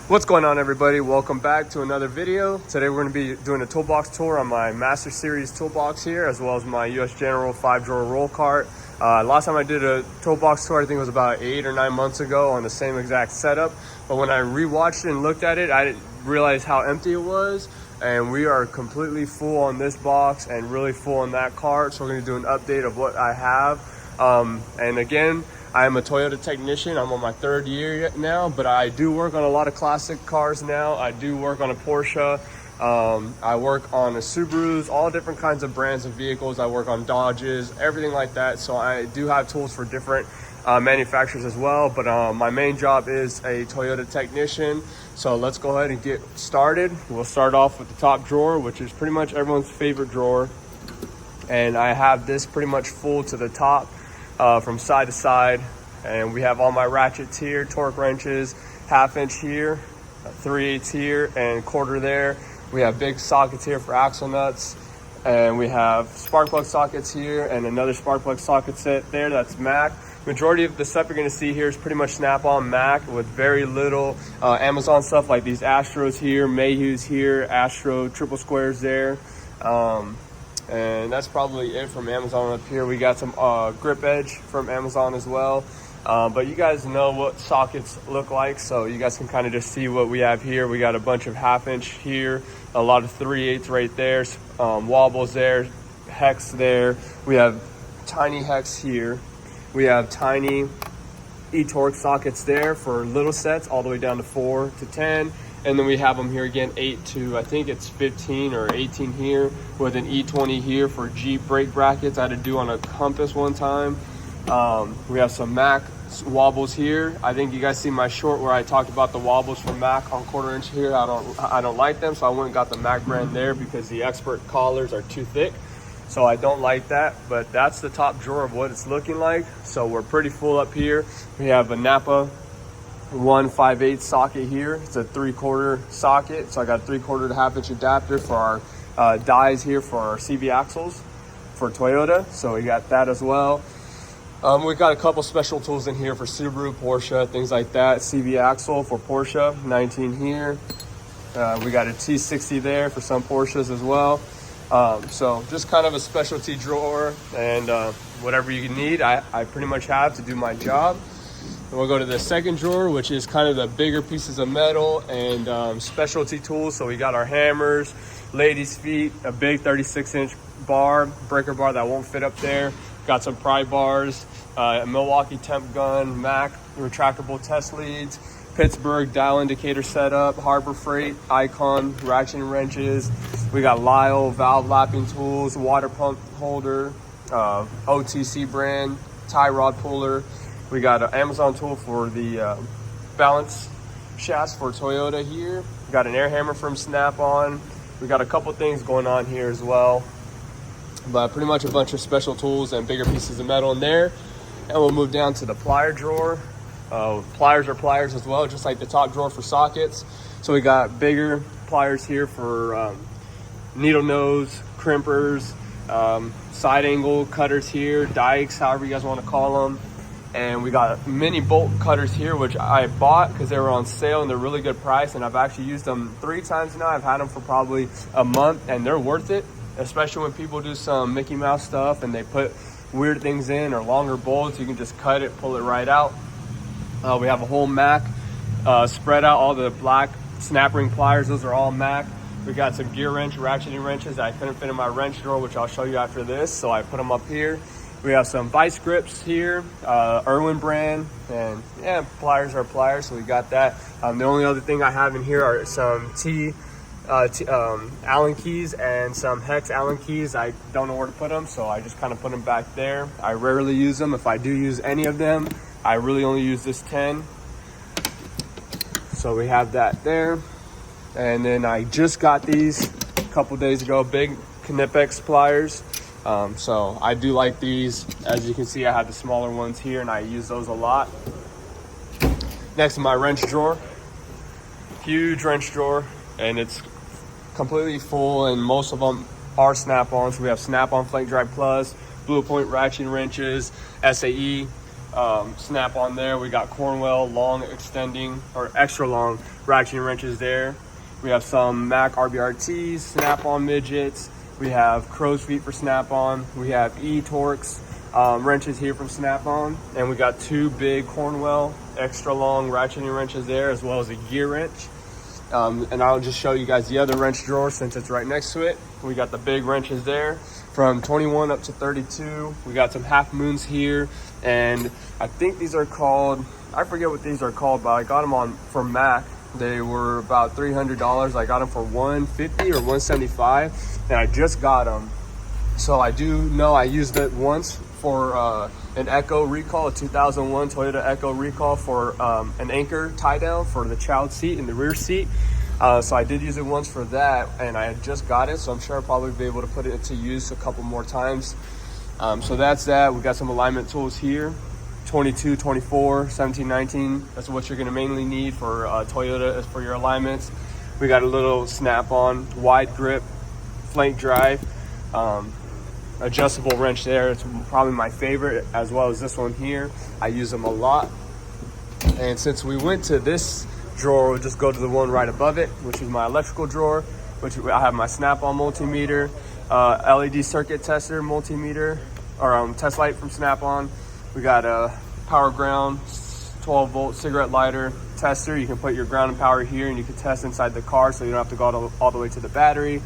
What's going on, everybody? Welcome back to another video. Today we're going to be doing a toolbox tour on my Master Series toolbox here, as well as my US General 5-drawer roll cart. Last time I did a toolbox tour, I think it was about 8 or 9 months ago on the same exact setup. But when I rewatched it and looked at it, I didn't realize how empty it was. And we are completely full on this box and really full on that cart. So we're going to do an update of what I have. And again, I am a Toyota technician. I'm on my 3rd year now, but I do work on a lot of classic cars now. I do work on a Porsche. I work on a Subarus, all different kinds of brands of vehicles. I work on Dodges, everything like that. So I do have tools for different manufacturers as well. But my main job is a Toyota technician. So let's go ahead and get started. We'll start off with the top drawer, which is pretty much everyone's favorite drawer. And I have this pretty much full to the top. From side to side, and we have all my ratchets here, torque wrenches, 1/2 inch here, 3/8 here, and 1/4 there. We have big sockets here for axle nuts, and we have spark plug sockets here and another spark plug socket set there. That's Mac. Majority of the stuff you're going to see here is pretty much Snap-on Mac, with very little Amazon stuff like these Astros here, Mayhews here, Astro triple squares there. And that's probably it from Amazon up here. We got some grip edge from Amazon as well. But you guys know what sockets look like, so you guys can kind of just see what we have here. We got a bunch of 1/2 inch here, a lot of 3/8 right there, wobbles there, hex there. We have tiny hex here. We have tiny e-torque sockets there for little sets all the way down to 4 to 10. And then we have them here again, 8 to, I think it's 15 or 18 here, with an E20 here for Jeep brake brackets. I had to do on a Compass one time. We have some Mac wobbles here. I think you guys see my short where I talked about the wobbles from Mac on 1/4 inch here. I don't like them, so I went and got the Mac brand there because the Expert collars are too thick. So I don't like that, but that's the top drawer of what it's looking like. So we're pretty full up here. We have a Napa 1 5/8 socket here. It's a 3/4 socket, so I got a 3/4 to 1/2 inch adapter for our dies here for our CV axles for Toyota, so we got that as well. We got a couple special tools in here for Subaru, Porsche, things like that. CV axle for Porsche 19 here. We got a T60 there for some Porsches as well. So just kind of a specialty drawer, and whatever you need, I pretty much have to do my job. And we'll go to the second drawer, which is kind of the bigger pieces of metal and specialty tools. So we got our hammers, ladies' feet, a big 36-inch bar, breaker bar that won't fit up there. Got some pry bars, a Milwaukee temp gun, Mac retractable test leads, Pittsburgh dial indicator setup, Harbor Freight, Icon ratchet wrenches. We got Lyle valve lapping tools, water pump holder, OTC brand, tie rod puller. We got an Amazon tool for the balance shafts for Toyota here. We got an air hammer from Snap-on. We got a couple things going on here as well. But pretty much a bunch of special tools and bigger pieces of metal in there. And we'll move down to the plier drawer. Pliers are pliers as well, just like the top drawer for sockets. So we got bigger pliers here for needle nose, crimpers, side angle cutters here, dikes, however you guys want to call them. And we got mini bolt cutters here, which I bought because they were on sale and they're really good price. And I've actually used them 3 times now. I've had them for probably a month and they're worth it, especially when people do some Mickey Mouse stuff and they put weird things in or longer bolts. You can just cut it, pull it right out. We have a whole Mac spread out, all the black snap ring pliers. Those are all Mac. We got some gear wrench, ratcheting wrenches that I couldn't fit in my wrench drawer, which I'll show you after this. So I put them up here. We have some vice grips here, Irwin brand, and yeah, pliers are pliers, so we got that. The only other thing I have in here are some Allen keys and some hex Allen keys. I don't know where to put them, so I just kind of put them back there. I rarely use them. If I do use any of them, I really only use this 10. So we have that there. And then I just got these a couple days ago, big Knipex pliers. So I do like these. As you can see, I have the smaller ones here and I use those a lot. Next to my wrench drawer, huge wrench drawer, and it's completely full, and most of them are Snap-on. So we have Snap-on Flake Drive Plus, Blue Point ratchet wrenches, SAE, snap on there. We got Cornwell long extending or extra long ratcheting wrenches there. We have some Mac RBRTs, snap-on midgets. We have crow's feet for snap-on. We have E-Torx wrenches here from Snap-on. And we got 2 big Cornwell extra long ratcheting wrenches there, as well as a gear wrench. And I'll just show you guys the other wrench drawer since it's right next to it. We got the big wrenches there from 21 up to 32. We got some half moons here. And I think these are called, I forget what these are called, but I got them on for Mac. They were about $300. I got them for $150 or $175, and I just got them. So I do know I used it once for an Echo recall, a 2001 Toyota Echo recall for an anchor tie down for the child seat in the rear seat. So I did use it once for that, and I had just got it, so I'm sure I'll probably be able to put it to use a couple more times. So that's that. We got some alignment tools here. 22, 24, 17, 19. That's what you're going to mainly need for Toyota for your alignments. We got a little snap-on wide grip flank drive adjustable wrench there. It's probably my favorite, as well as this one here. I use them a lot. And since we went to this drawer, we'll just go to the one right above it, which is my electrical drawer, which I have my snap-on multimeter, LED circuit tester multimeter, or test light from Snap-on. We got a power ground 12-volt cigarette lighter tester. You can put your ground and power here, and you can test inside the car, so you don't have to go all the way to the battery.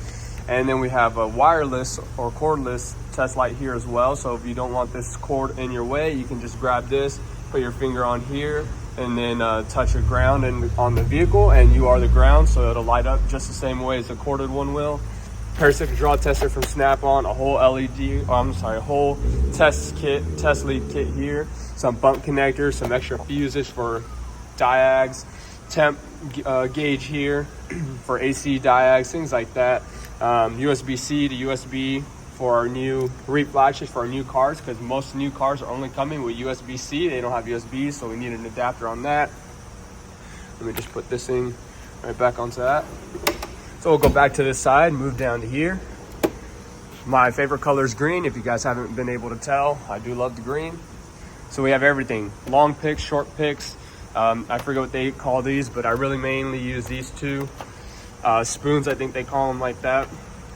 And then we have a wireless or cordless test light here as well. So if you don't want this cord in your way, you can just grab this, put your finger on here, and then touch your ground and on the vehicle, and you are the ground, so it'll light up just the same way as the corded one will. Parasitic draw tester from Snap-on, a whole a whole test lead kit here, some bump connectors, some extra fuses for diags, temp gauge here for AC diags, things like that. USB-C to USB for our new reap latches for our new cars, because most new cars are only coming with USB-C. They don't have USB, so we need an adapter on that. Let me just put this thing right back onto that. So we'll go back to this side, move down to here. My favorite color is green. If you guys haven't been able to tell, I do love the green. So we have everything, long picks, short picks. I forget what they call these, but I really mainly use these two. Spoons, I think they call them like that.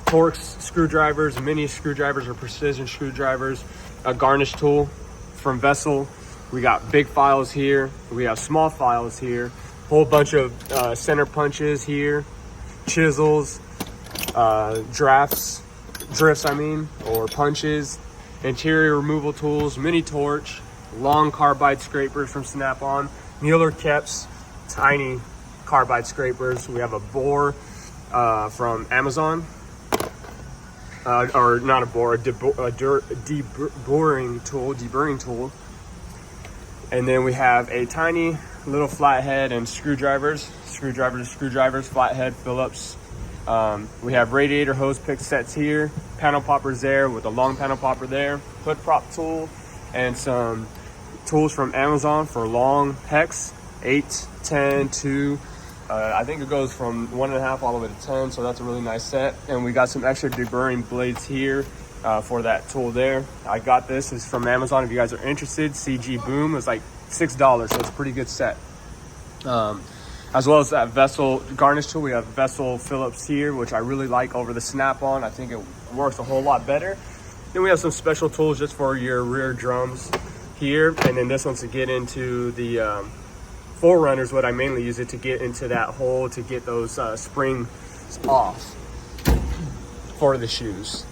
Torx screwdrivers, mini screwdrivers or precision screwdrivers. A garnish tool from Vessel. We got big files here. We have small files here. Whole bunch of center punches here. Chisels, drifts, or punches, interior removal tools, mini torch, long carbide scrapers from Snap-on, Mueller Keps, tiny carbide scrapers. We have a bore from Amazon, or not a bore, a deburring tool. And then we have a tiny little flathead and screwdrivers, flathead Phillips. We have radiator hose pick sets here, panel poppers there with a long panel popper there, hood prop tool, and some tools from Amazon for long hex, 8, 10, 2. I think it goes from 1.5 all the way to 10, so that's a really nice set. And we got some extra deburring blades here for that tool there. I got this, it's from Amazon if you guys are interested. CG Boom is like $6, so it's a pretty good set. As well as that Vessel garnish tool, we have Vessel Phillips here, which I really like over the Snap-on. I think it works a whole lot better. Then we have some special tools just for your rear drums here, and then this one's to get into the Forerunners. What I mainly use it to get into that hole to get those springs off for the shoes.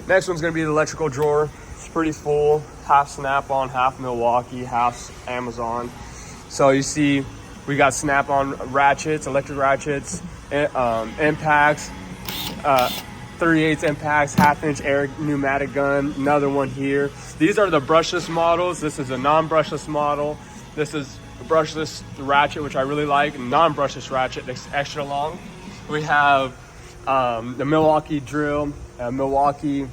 Next one's gonna be the electrical drawer. It's pretty full, half Snap-on, half Milwaukee, half Amazon. So you see, we got Snap-on ratchets, electric ratchets, impacts, 3/8 impacts, 1/2-inch air pneumatic gun, another one here. These are the brushless models. This is a non-brushless model. This is a brushless ratchet, which I really like, non-brushless ratchet, that's extra long. We have the Milwaukee drill, Milwaukee,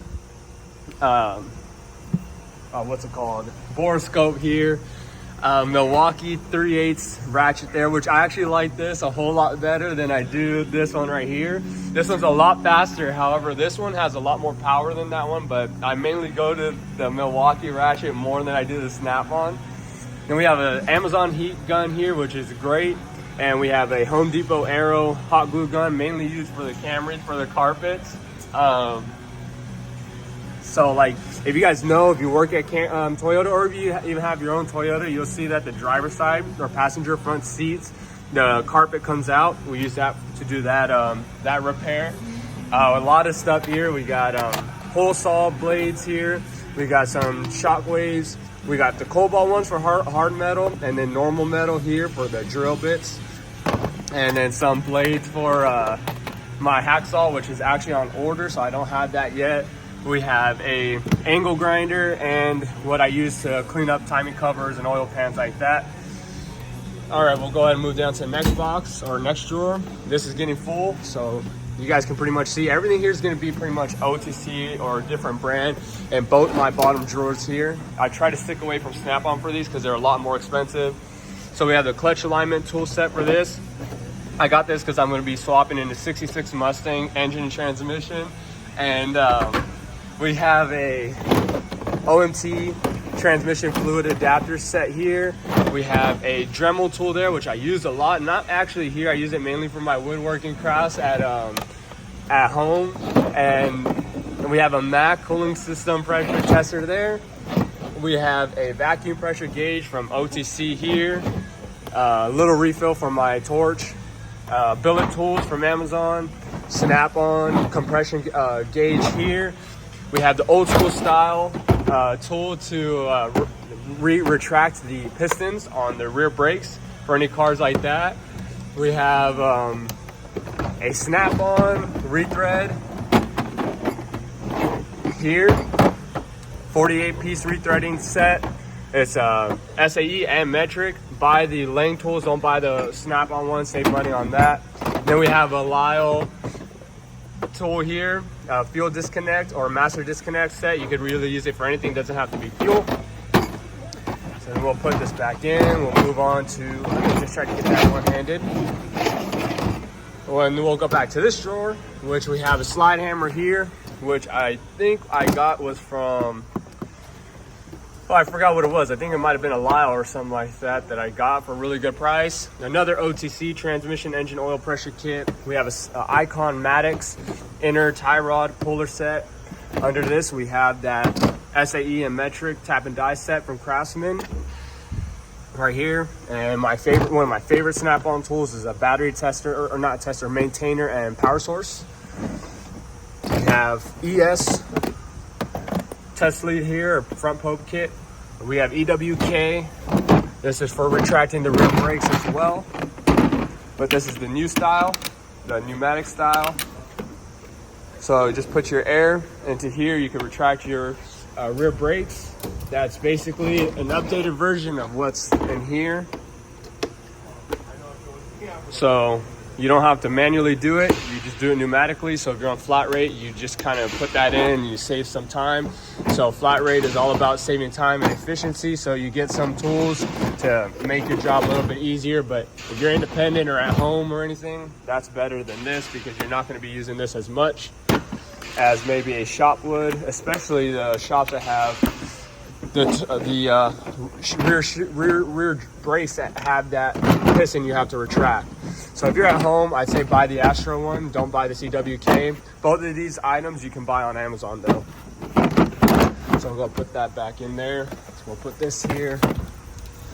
what's it called? Borescope here. Milwaukee 3/8 ratchet there, which I actually like this a whole lot better than I do this one right here. This one's a lot faster. However, this one has a lot more power than that one, but I mainly go to the Milwaukee ratchet more than I do the Snap-on. Then we have an Amazon heat gun here, which is great. And we have a Home Depot Aero hot glue gun, mainly used for the cameras, for the carpets. So like, if you guys know, if you work at Toyota, or if you even have your own Toyota, you'll see that the driver's side or passenger front seats, the carpet comes out. We use that to do that that repair. A lot of stuff here. We got hole saw blades here. We got some shockwaves. We got the cobalt ones for hard metal, and then normal metal here for the drill bits. And then some blades for my hacksaw, which is actually on order, so I don't have that yet. We have a angle grinder and what I use to clean up timing covers and oil pans like that. All right, we'll go ahead and move down to the next box or next drawer. This is getting full, so you guys can pretty much see everything here is going to be pretty much OTC or a different brand. And both my bottom drawers here, I try to stick away from Snap-on for these because they're a lot more expensive. So we have the clutch alignment tool set for this. I got this because I'm going to be swapping into 66 Mustang engine and transmission. And we have a OMT transmission fluid adapter set here. We have a Dremel tool there, which I use a lot. Not actually here, I use it mainly for my woodworking crafts at home. And we have a MAC cooling system pressure tester there. We have a vacuum pressure gauge from OTC here. A little refill for my torch. Billet tools from Amazon. Snap-on compression gauge here. We have the old school style tool to retract the pistons on the rear brakes for any cars like that. We have a Snap-on rethread here, 48-piece rethreading set. It's SAE and metric. Buy the Lang tools, don't buy the Snap-on one, save money on that. Then we have a Lyle tool here, fuel disconnect or master disconnect set. You could really use it for anything, doesn't have to be fuel. So then we'll put this back in. We'll move on to, let me just try to get that one-handed. And then we'll go back to this drawer, which we have a slide hammer here, which I think I got was from, oh, I forgot what it was. I think it might have been a Lyle or something like that that I got for a really good price. Another OTC transmission engine oil pressure kit. We have a Icon Maddox inner tie rod puller set. Under this, we have that SAE and metric tap and die set from Craftsman right here. And my favorite, one of my favorite Snap-on tools is a battery tester, or not tester, maintainer and power source. We have ES test lead here, or front poke kit. We have EWK. This is for retracting the rear brakes as well. But this is the new style, the pneumatic style. So just put your air into here. You can retract your rear brakes. That's basically an updated version of what's in here. So you don't have to manually do it. You just do it pneumatically. So if you're on flat rate, you just kind of put that in and you save some time. So flat rate is all about saving time and efficiency. So you get some tools to make your job a little bit easier. But if you're independent or at home or anything, that's better than this because you're not going to be using this as much as maybe a shop would, especially the shops that have the rear brace that have that piston you have to retract. So if you're at home, I'd say buy the Astro one. Don't buy the CWK. Both of these items you can buy on Amazon though. So I'm gonna put that back in there. So we'll put this here.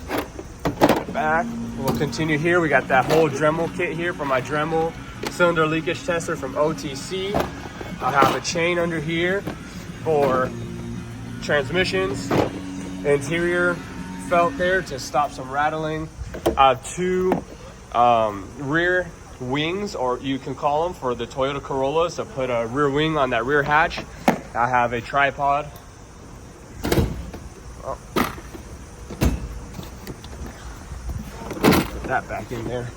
Put it back. We'll continue here. We got that whole Dremel kit here for my Dremel cylinder leakage tester from OTC. I have a chain under here for transmissions. Interior felt there to stop some rattling. I have two rear wings, or you can call them, for the Toyota Corollas to put a rear wing on that rear hatch. I have a tripod. Oh. Put that back in there.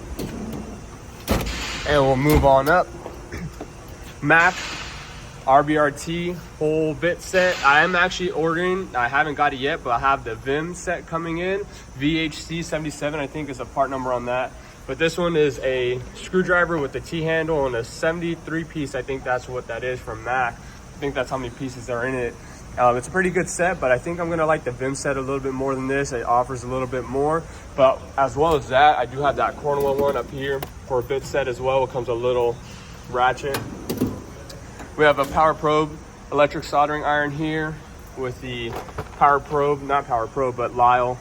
And we'll move on up. Map RBRT whole bit set. I am actually ordering, I haven't got it yet, but I have the VIM set coming in. VHC 77, I think is a part number on that. But this one is a screwdriver with the T-handle and a 73 piece. I think that's what that is from Mac. I think that's how many pieces are in it. It's a pretty good set, but I think I'm gonna like the Vim set a little bit more than this. It offers a little bit more, but as well as that, I do have that Cornwell one up here for a bit set as well. It comes a little ratchet. We have a Power Probe electric soldering iron here with the Power Probe, not Power Probe, but Lyle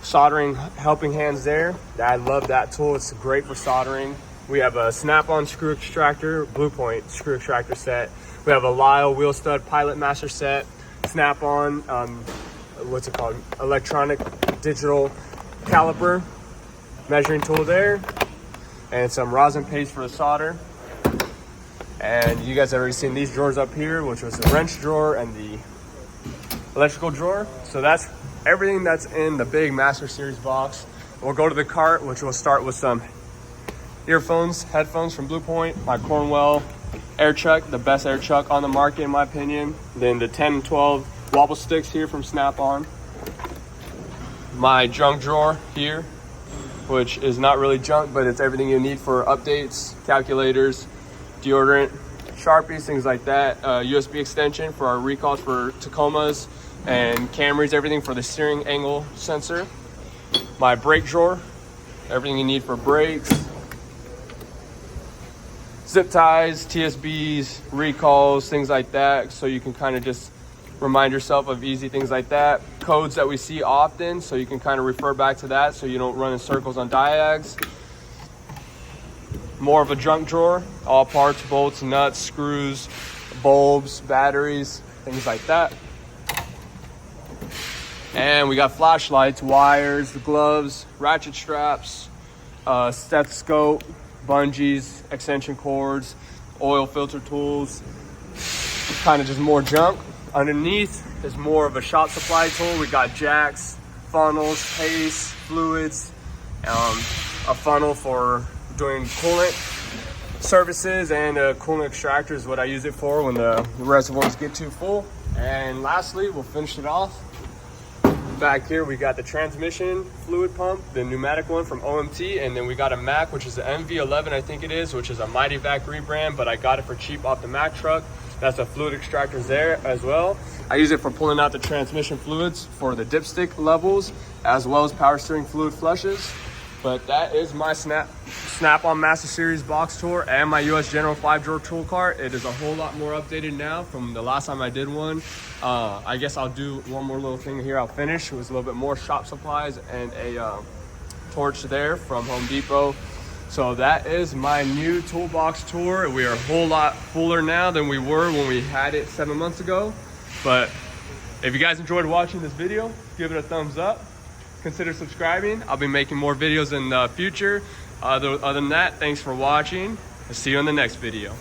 soldering helping hands there. I love that tool. It's great for soldering. We have a snap-on screw extractor, Blue Point screw extractor set. We have a Lyle wheel stud pilot master set, snap-on, what's it called? Electronic digital caliper measuring tool there, and some rosin paste for the solder. And you guys have already seen these drawers up here, which was the wrench drawer and the electrical drawer. So that's everything that's in the big Master Series box. We'll go to the cart, which will start with some earphones, headphones from Blue Point, my Cornwell air chuck, the best air chuck on the market in my opinion. Then the 10 and 12 wobble sticks here from Snap-on. My junk drawer here, which is not really junk, but it's everything you need for updates, calculators, deodorant, Sharpies, things like that. USB extension for our recalls for Tacomas and Camrys, everything for the steering angle sensor. My brake drawer, everything you need for brakes. Zip ties, TSBs, recalls, things like that, so you can kind of just remind yourself of easy things like that. Codes that we see often, so you can kind of refer back to that so you don't run in circles on diags. More of a junk drawer, all parts, bolts, nuts, screws, bulbs, batteries, things like that. And we got flashlights, wires, gloves, ratchet straps, stethoscope, bungees, extension cords, oil filter tools, kind of just more junk. Underneath is more of a shop supply tool. We got jacks, funnels, paste, fluids, a funnel for doing coolant services, and a coolant extractor is what I use it for when the reservoirs get too full. And lastly, we'll finish it off. Back here we got the transmission fluid pump, the pneumatic one from OMT, and then we got a Mack, which is the MV11 I think it is, which is a Mighty Vac rebrand, but I got it for cheap off the Mack truck. That's a fluid extractor there as well. I use it for pulling out the transmission fluids for the dipstick levels, as well as power steering fluid flushes. But that is my Snap-on Master Series box tour and my US General 5-drawer tool cart. It is a whole lot more updated now from the last time I did one. I guess I'll do one more little thing here. I'll finish. It was a little bit more shop supplies and a torch there from Home Depot. So that is my new toolbox tour. We are a whole lot fuller now than we were when we had it 7 months ago. But if you guys enjoyed watching this video, give it a thumbs up. Consider subscribing. I'll be making more videos in the future. Other than that, thanks for watching. I'll see you in the next video.